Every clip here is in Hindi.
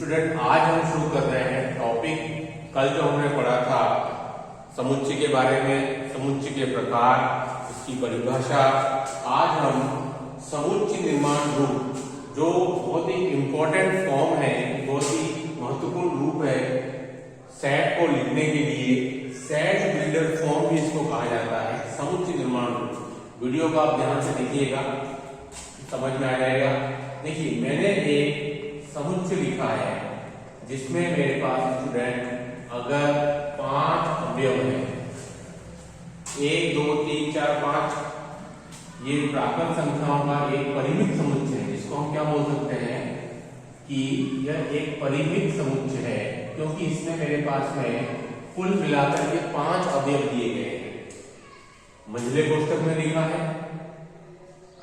स्टूडेंट आज हम शुरू कर रहे हैं टॉपिक। कल जो हमने पढ़ा था समुच्चय के बारे में, समुच्चय के प्रकार, इसकी परिभाषा। आज हम समुच्चय निर्माण रूप, जो बहुत ही इंपॉर्टेंट फॉर्म है, बहुत ही महत्वपूर्ण रूप है सेट को लिखने के लिए, सेट बिल्डर फॉर्म भी इसको कहा जाता है, समुच्चय निर्माण रूप। वीडियो को आप ध्यान से देखिएगा, समझ में आ जाएगा। देखिए, मैंने एक समुच्चय लिखा है जिसमें मेरे पास स्टूडेंट अगर 5 अवयव है, 1 2 3 4 5, ये प्राकृत संख्याओं का एक परिमित समुच्चय है, जिसको हम क्या बोल सकते हैं कि यह एक परिमित समुच्चय है, क्योंकि इसमें मेरे पास में कुल मिलाकर के 5 अवयव दिए गए हैं। मंझले कोष्ठक में लिखा है,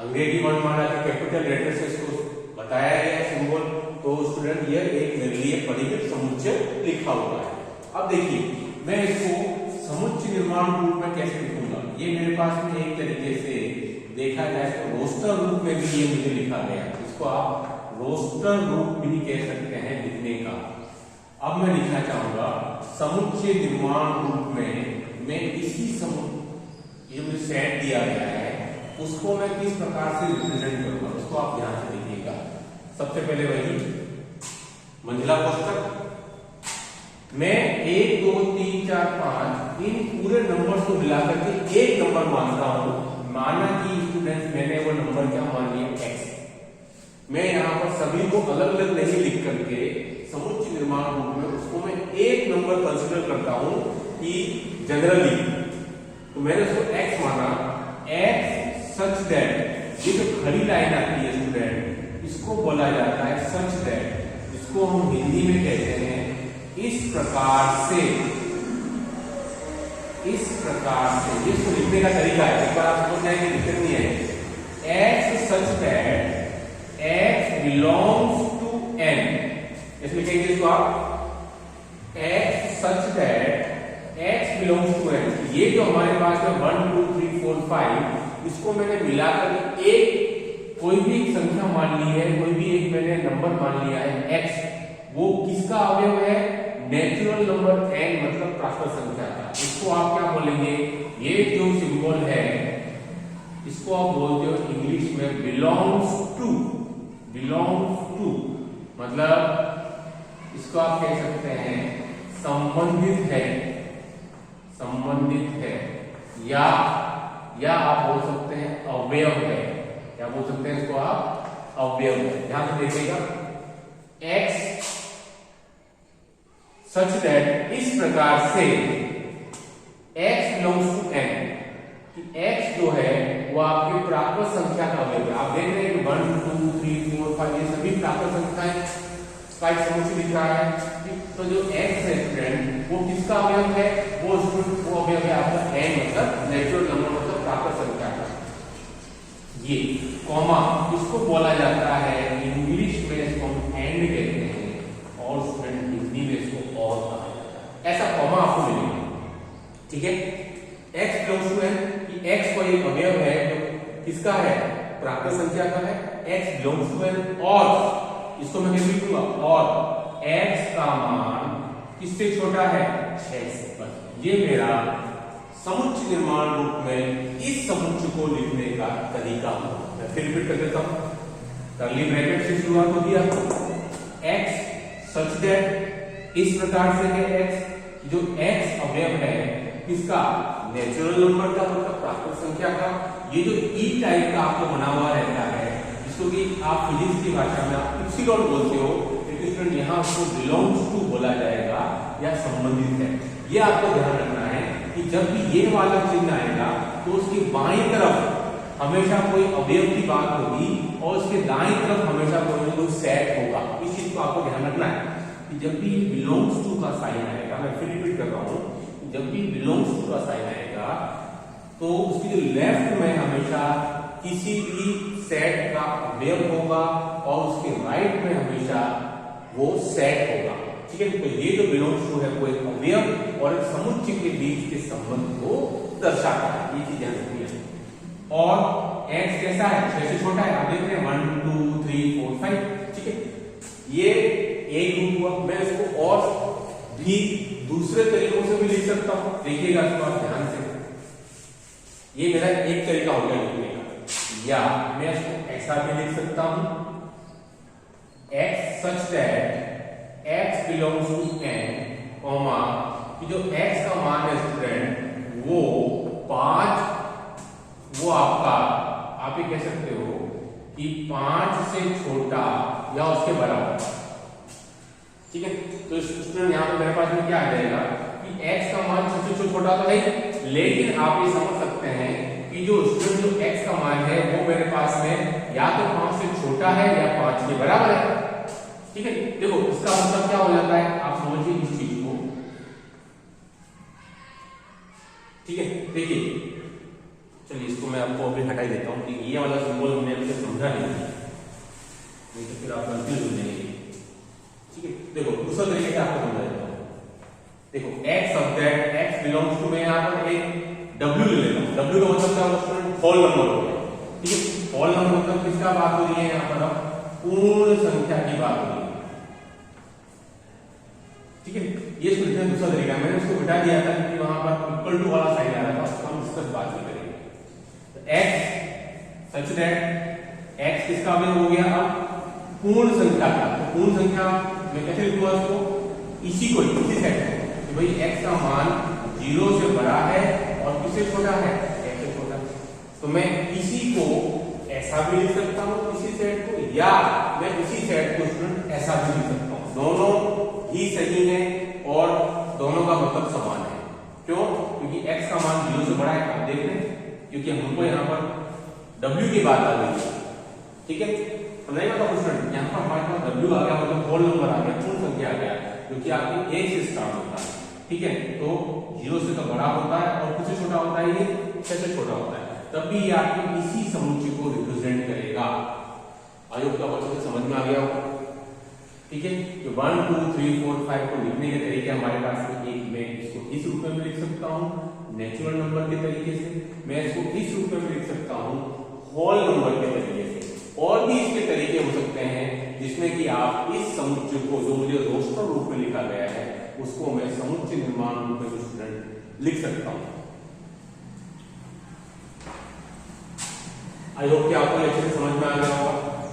अंग्रेजी वर्णमाला के कैपिटल लेटर से इसको बताया गया सिंबल, तो स्टूडेंट यह एक मेरे लिए परिमित समुच्चय लिखा हुआ है। अब देखिए, मैं इसको समुच्चय निर्माण रूप में कैसे लिखूंगा। ये मेरे पास में एक तरीके से देखा जाए तो रोस्टर रूप में भी ये मुझे लिखा गया, इसको आप रोस्टर रूप भी कह सकते हैं लिखने का। अब मैं लिखना चाहूंगा समुच्चय निर्माण रूप में मैं इसी ये मुझे सेट दिया गया है, उसको मैं किस प्रकार से रिप्रेजेंट करूंगा, उसको आप ध्यान से देखिएगा। सबसे पहले वही मंझला कोष्ठक मैं 1 2 3 4 5 इन पूरे नंबर को मिलाकर के एक नंबर मानता हूं। माना कि स्टूडेंट्स मैंने वो नंबर क्या मान लिया x। मैं यहां पर सभी को अलग अलग नहीं लिख करके समुच्चय निर्माण रूप में उसको मैं एक नंबर कंसीडर करता हूं कि जनरली, तो मैंने उसको x माना। x सच दैट, ये जो खड़ी लाइन आती है स्टूडेंट, इसको बोला जाता है सच दैट, इसको हम हिंदी में कहते हैं इस प्रकार से। इस प्रकार से इसको लिखने का तरीका है, एक बार आप समझ जाएंगे, दिक्कत नहीं है। x such that x belongs to n, इसमें लिखेंगे इसको आप x such that x belongs to n। ये जो हमारे पास है 1 2 3 4 5, इसको मैंने मिलाकर एक कोई भी एक संख्या मान ली है, कोई भी एक मैंने नंबर मान लिया है x, वो किसका अवयव है? नेचुरल नंबर n, मतलब प्राकृत संख्या का। इसको आप क्या बोलेंगे? ये जो सिंबल है इसको आप बोलते हो इंग्लिश में बिलोंग्स टू। बिलोंग्स टू मतलब इसको आप कह सकते हैं संबंधित है, संबंधित है, या आप बोल सकते हैं अवयव है, क्या बोल सकते हैं इसको आप? अवयव है। ध्यान से देखिएगा, x सच दैट, इस प्रकार से x बिलोंग्स टू n, कि x जो है वो आपकी प्राकृत संख्या का अवयव है। आप देख रहे हैं 1 2 3 4 5 ये सभी प्राकृत संख्याएं का एक समुच्चय दिख रहा है। तो जो x है फ्रेंड, वो किसका अवयव है? वो अवयव है आपका n, मतलब नेचुरल नंबर, मतलब प्राकृत संख्या का। ये कॉमा इसको बोला जाता है इंग्लिश में, इसको हम एंड कहते हैं, और स्टूडेंट हिंदी में इसको और कहा जाता है। ऐसा कॉमा आपको मिलेगा, ठीक है। x बिलोंग्स टू n, कि x कोई एक अवयव है जो किसका है? प्राकृत संख्या का है। x बिलोंग्स टू n, और इसको मैं कैसे लिखूंगा? और x का मान किससे छोटा है? 6 से। बस ये मेरा समुच्चय निर्माण रूप में इस समुच्चय को लिखने का तरीका होगा। मैं फिर रिपीट कर देता हूं, कर्ली ब्रैकेट से शुरुआत होगी आपको। x सच दैट, इस प्रकार से है x, जो x अवयव है किसका? नेचुरल नंबर का, मतलब प्राकृत संख्या का। ये जो e टाइप का आपको बना हुआ रहता है, जिसको कि आप फिजिक्स की भाषा में आप इप्सिलॉन बोलते हो, लेकिन स्टूडेंट यहाँ उसको बिलोंग्स टू बोला जाएगा या संबंधित है। ये आपको ध्यान रखना है कि जब भी ये वाला चिन्ह आएगा तो उसकी बाईं तरफ हमेशा कोई अवयव की बात होगी, और उसके दाईं तरफ हमेशा कोई सेट होगा। इस चीज को आपको ध्यान रखना है कि जब भी बिलोंग्स टू का साइन आएगा, मैं फिर रिपीट कर रहा हूं, जब भी बिलोंग्स टू का साइन आएगा तो उसकी जो लेफ्ट में हमेशा किसी भी सेट का अवयव होगा, और उसके राइट में हमेशा वो सेट होगा, ठीक है। तो ये जो बिलोंग्स टू है वो एक अवयव और एक समुच्चय के बीच के संबंध को दर्शाता है, ये चीज ध्यान रखनी है। और x कैसा है? 6 से छोटा है, आप देख रहे हैं 1 2 3 4 5, ठीक है। ये एक रूट हुआ। मैं इसको और भी दूसरे तरीकों से भी लिख सकता हूं, देखिएगा इसको आप ध्यान से। ये मेरा एक तरीका हो गया लिखने का। या मैं इसको ऐसा भी लिख सकता हूं, x such that x belongs to n, comma कि जो x का मान है स्टूडेंट वो 5, वो आपका आप ये कह सकते हो कि 5 से छोटा या उसके बराबर। ठीक है, तो स्टूडेंट यहाँ पे मेरे पास में क्या आ जाएगा कि x का मान सबसे छोटा तो है, लेकिन आप ये समझ सकते हैं कि जो स्टूडेंट जो x का मान है वो मेरे पास में या तो 5 से छोटा है या 5 के बराबर है। ठीक है, देखो इसका मतलब क्या हो जाता है, आप समझिए इस चीज को। ठीक है, देखिए चलिए इसको मैं आपको अभी हटा ही देता हूं कि ये वाला सिंबल हमने अभी तक समझा नहीं तो फिर आप कंफ्यूज हो जाएंगे। ठीक है, देखो दूसरा तरीके से आपको समझा देता हूं। देखो x of that x belongs to, मैं यहां पर एक w ले लेता हूं। w का मतलब क्या होता है, होल नंबर हो गया। ठीक है, होल नंबर मतलब किसका बात हो रही है, यहां पर पूर्ण संख्या की बात हो रही है। ठीक है, ये सोचने दूसरा तरीका, मैंने उसको घटा दिया था क्योंकि वहां पर इक्वल टू वाला साइन आ रहा था, उसको हम डिस्कस बाद में करेंगे। तो x सच दैट x किसका अवयव हो गया, अब पूर्ण संख्या का। तो पूर्ण संख्या मैं कैसे लिखूंगा इसको, इसी को इसी सेट कि भाई x का मान 0 से बड़ा है और किससे छोटा है, x से छोटा। तो मैं इसी को ऐसा भी लिख सकता हूं इसी सेट को, या मैं इसी सेट को स्टूडेंट ऐसा भी लिख सकता हूं। दोनों ही सही है और दोनों का मतलब समान है। क्यों, क्योंकि x का मान 0 से बड़ा है, आप देख रहे हैं, क्योंकि हमको यहाँ पर w की बात आ गई है। ठीक है, नहीं मतलब स्टूडेंट यहाँ पर हमारे पास w आ गया, मतलब होल नंबर आ गया, पूर्ण संख्या आ गया, जो कि आपके 1 से स्टार्ट होता है। ठीक है, तो 0 से तो बड़ा होता है और किससे छोटा होता है, ये 6 से छोटा होता है, तब भी ये आपके इसी समुच्चय को रिप्रेजेंट करेगा। आयोग का बच्चों से समझ में आ गया होगा। ठीक है, तो 1 2 3 4 5 को लिखने के तरीके हमारे पास में, एक मैं इसको इस रूप में भी लिख सकता हूँ नेचुरल नंबर के तरीके से, मैं इसको इस रूप में भी लिख सकता हूँ होल नंबर के तरीके से, और भी इसके तरीके हो सकते हैं जिसमें कि आप इस समुच्चय को जो मुझे रोस्टर रूप में लिखा गया है उसको मैं समुच्चय निर्माण रूप में स्टूडेंट लिख सकता हूँ। आई होप कि आपको अच्छे से समझ में आ गया होगा।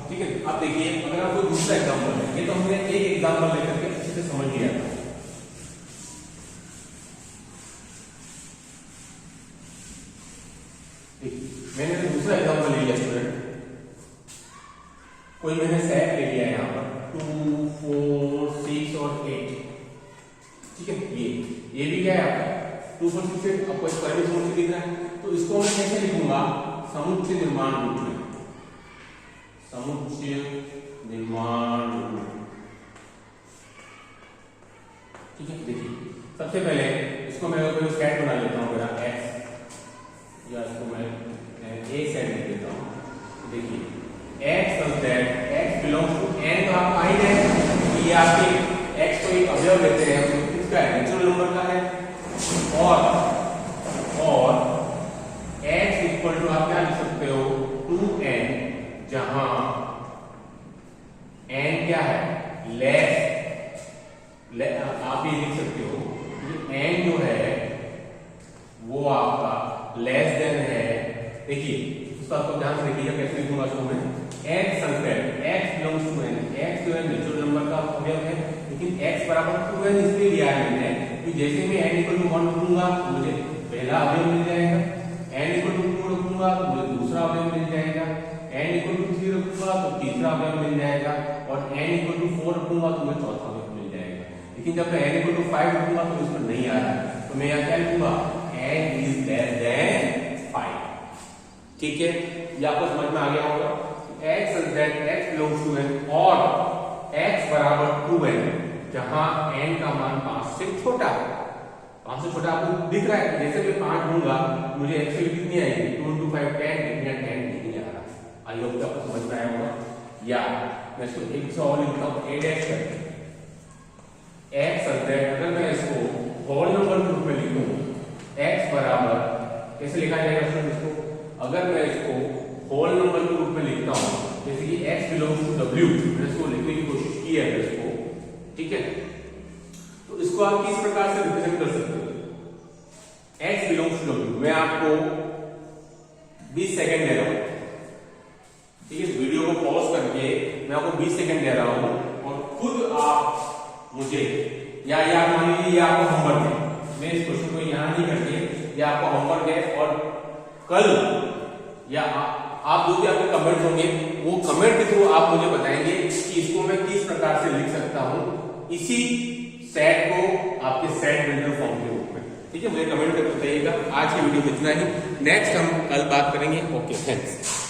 ठीक है, अब देखिए अगर आपको दूसरा एग्जांपल है, ये तो हमने एक एग्जांपल लेकर के अच्छे से समझ लिया था। मैंने दूसरा एग्जांपल ले लिया स्टूडेंट, कोई मैंने सेट ले लिया है यहाँ पर 2 4 6 और 8। ठीक है, ये भी क्या है आपका 2 4 6 8, आपको इसका भी समुच्चय दिख रहा है, तो इसको मैं कैसे लिखूंगा, समुच्चय निर्माण रूप में, समुच्चय निर्माण रूप। ठीक है, देखिए सबसे पहले इसको मैं सेट बना लेता हूँ मेरा x, या इसको मैं a सेट लिख देता हूँ। देखिए x of that x belongs to n, तो आपको आई है ये आपके x को एक अवयव लेते हैं, तो किसका है, नेचुरल नंबर का है, और x इक्वल टू आप क्या लिख सकते हो 2n, जहां n क्या है लेस, आप ये लिख सकते हो कि n जो है वो आपका लेस देन है। देखिए उसका आपको ध्यान से देखिएगा कैसे लिखूंगा इसको मैं, x subtract x belongs to n, x जो है नेचुरल नंबर का अवयव है, लेकिन x बराबर 2n इसलिए लिया है मैंने कि जैसे मैं n इक्वल टू 1 रखूंगा मुझे पहला अवयव मिल जाएगा, n इक्वल टू 2 रखूंगा तो मुझे दूसरा अवयव मिल जाएगा, n इक्वल टू 3 रखूंगा तो तीसरा अवयव मिल जाएगा, और n इक्वल टू 4 रखूंगा तो मुझे चौथा अवयव मिल जाएगा। लेकिन जब मैं n इक्वल टू 5 रखूंगा तो इसमें नहीं आ रहा है, तो मैं यहाँ क्या लिखूंगा n इज लेस देन 5। ठीक है, ये आपको समझ में आ गया होगा। x is that x belongs to n, और x बराबर 2n, जहां n का मान 5 से छोटा है। 5 से छोटा आपको दिख रहा है, जैसे मैं 5 दूंगा मुझे x की कितनी आएगी 2 2 5 10, लेकिन 10 नहीं आ रहा। आई होप कि आपको समझ में आया होगा। या मैं इसको एक सौ और लिखता हूँ a डैश करके, x इज दैट, अगर मैं इसको होल नंबर के रूप में लिखूं x बराबर, कैसे लिखा जाएगा स्टूडेंट इसको, अगर मैं इसको होल नंबर के रूप में लिखता हूं, जैसे कि x बिलोंग्स टू w, मैंने इसको लिखने की कोशिश की है इसको, ठीक है, तो इसको आप किस प्रकार से रिप्रेजेंट कर सकते हो? x बिलोंग्स टू w, मैं आपको 20 सेकंड दे रहा हूं, ठीक है, वीडियो को पॉज करके मैं आपको 20 सेकंड दे रहा हूं और खुद आप मुझे या मान लीजिए ये आपको होमवर्क है, मैं इस क्वेश्चन को यहां नहीं करके ये आपको होमवर्क है और कल या आप जो भी आपके कमेंट्स होंगे वो कमेंट के थ्रू आप मुझे बताएंगे कि इसको मैं किस प्रकार से लिख सकता हूं, इसी सेट को आपके सेट बिल्डर फॉर्म के रूप में, ठीक है, मुझे कमेंट करके बताइएगा। आज की वीडियो में इतना ही, नेक्स्ट हम कल बात करेंगे। Okay, thanks.